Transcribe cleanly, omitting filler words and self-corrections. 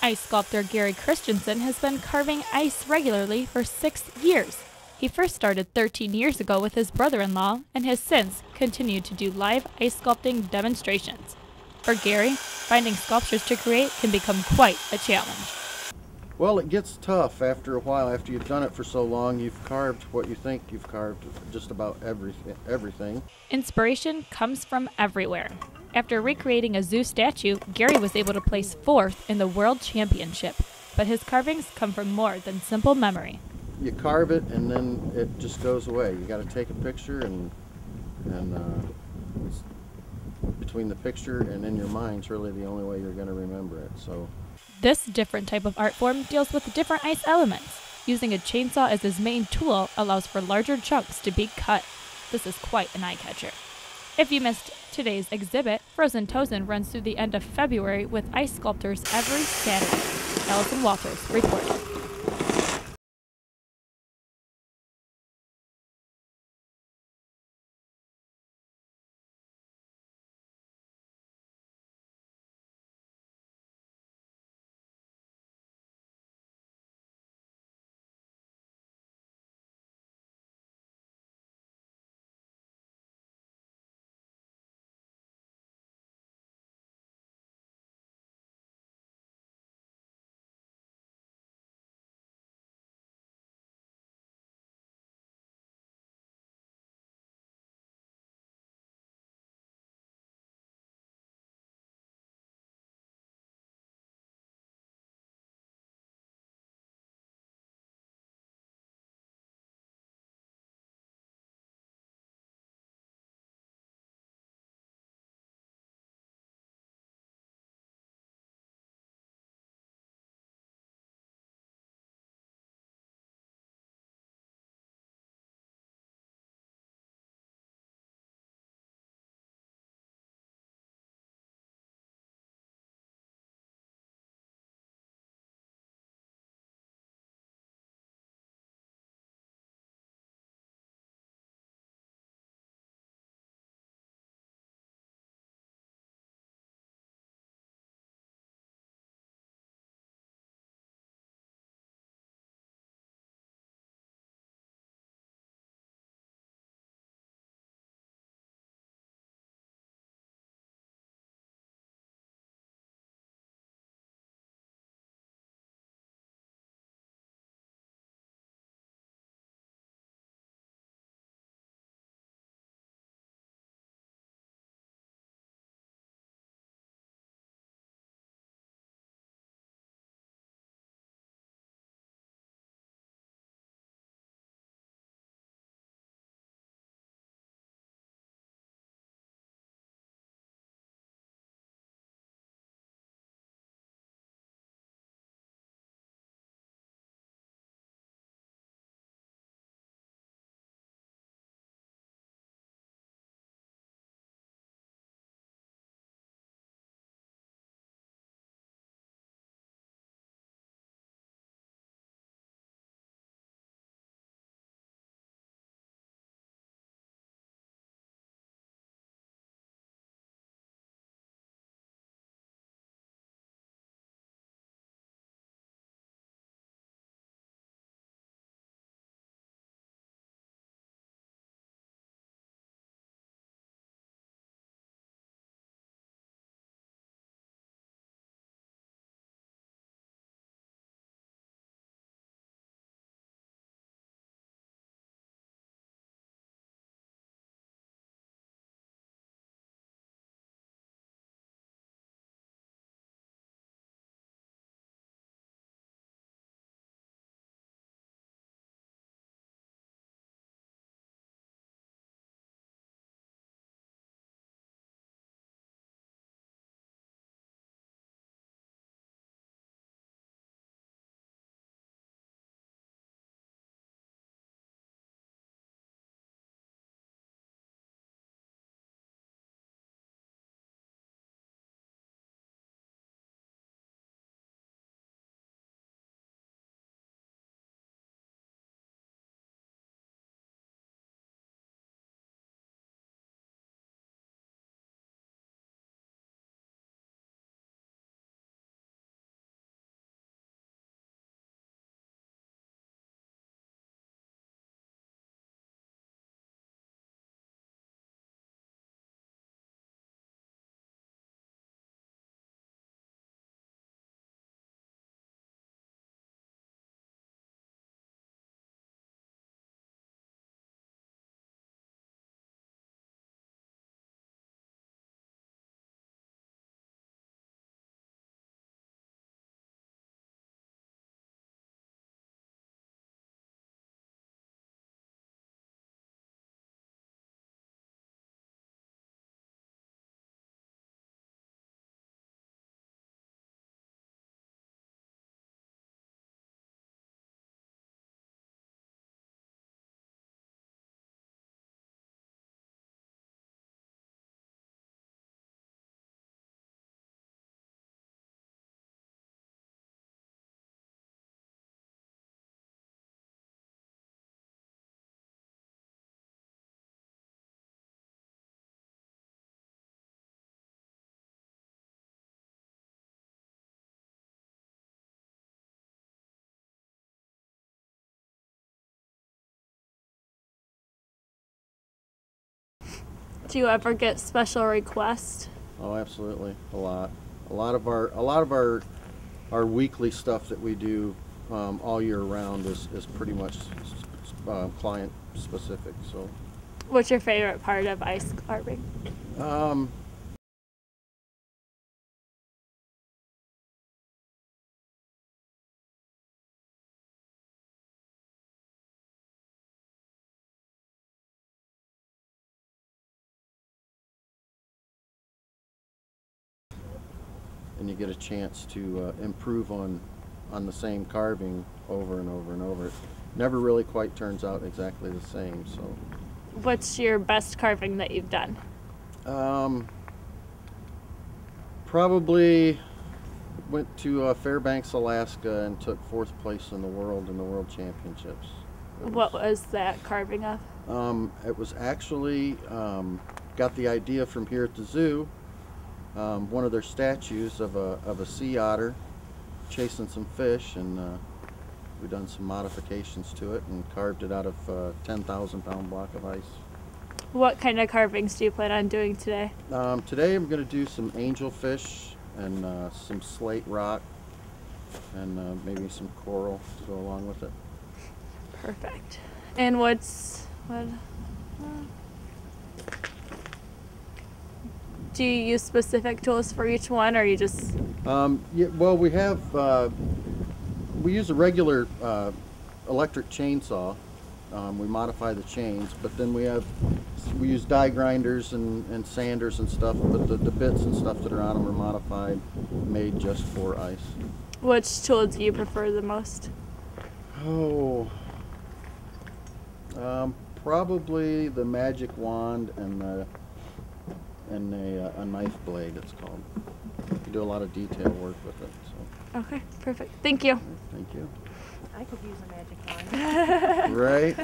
Ice sculptor Gary Christensen has been carving ice regularly for 6 years. He first started 13 years ago with his brother-in-law and has since continued to do live ice sculpting demonstrations. For Gary, finding sculptures to create can become quite a challenge. Well, it gets tough after a while. After you've done it for so long, you've carved what you think you've carved, just about everything. Inspiration comes from everywhere. After recreating a zoo statue, Gary was able to place 4th in the World Championship, but his carvings come from more than simple memory. You carve it and then it just goes away. You got to take a picture and it's between the picture and in your mind's really the only way you're going to remember it. So This different type of art form deals with different ice elements. Using a chainsaw as his main tool allows for larger chunks to be cut. This is quite an eye-catcher. If you missed today's exhibit, Frozen Tozen runs through the end of February with ice sculptors every Saturday. Allison Walters reporting. Do you ever get special requests? Oh, absolutely, a lot. A lot of our weekly stuff that we do all year round is pretty much client specific. So, What's your favorite part of ice carving? um, and you get a chance to improve on the same carving over and over and over. It never really quite turns out exactly the same. So, What's your best carving that you've done? probably went to Fairbanks, Alaska, and took 4th place in the world in the World Championships. What was that carving of? It was actually got the idea from here at the zoo. One of their statues of a sea otter chasing some fish, and we've done some modifications to it and carved it out of a 10,000-pound block of ice. What kind of carvings do you plan on doing today? Today I'm going to do some angelfish and some slate rock and maybe some coral to go along with it. Perfect. And what? Do you use specific tools for each one, or you just? Yeah, well, we use a regular electric chainsaw. We modify the chains, but then we use die grinders and sanders and stuff, but the bits and stuff that are on them are modified, made just for ice. Which tool do you prefer the most? Oh, probably the magic wand and a knife blade, it's called. You do a lot of detail work with it. So. Okay, perfect. Thank you. Thank you. I could use a magic wand. Right?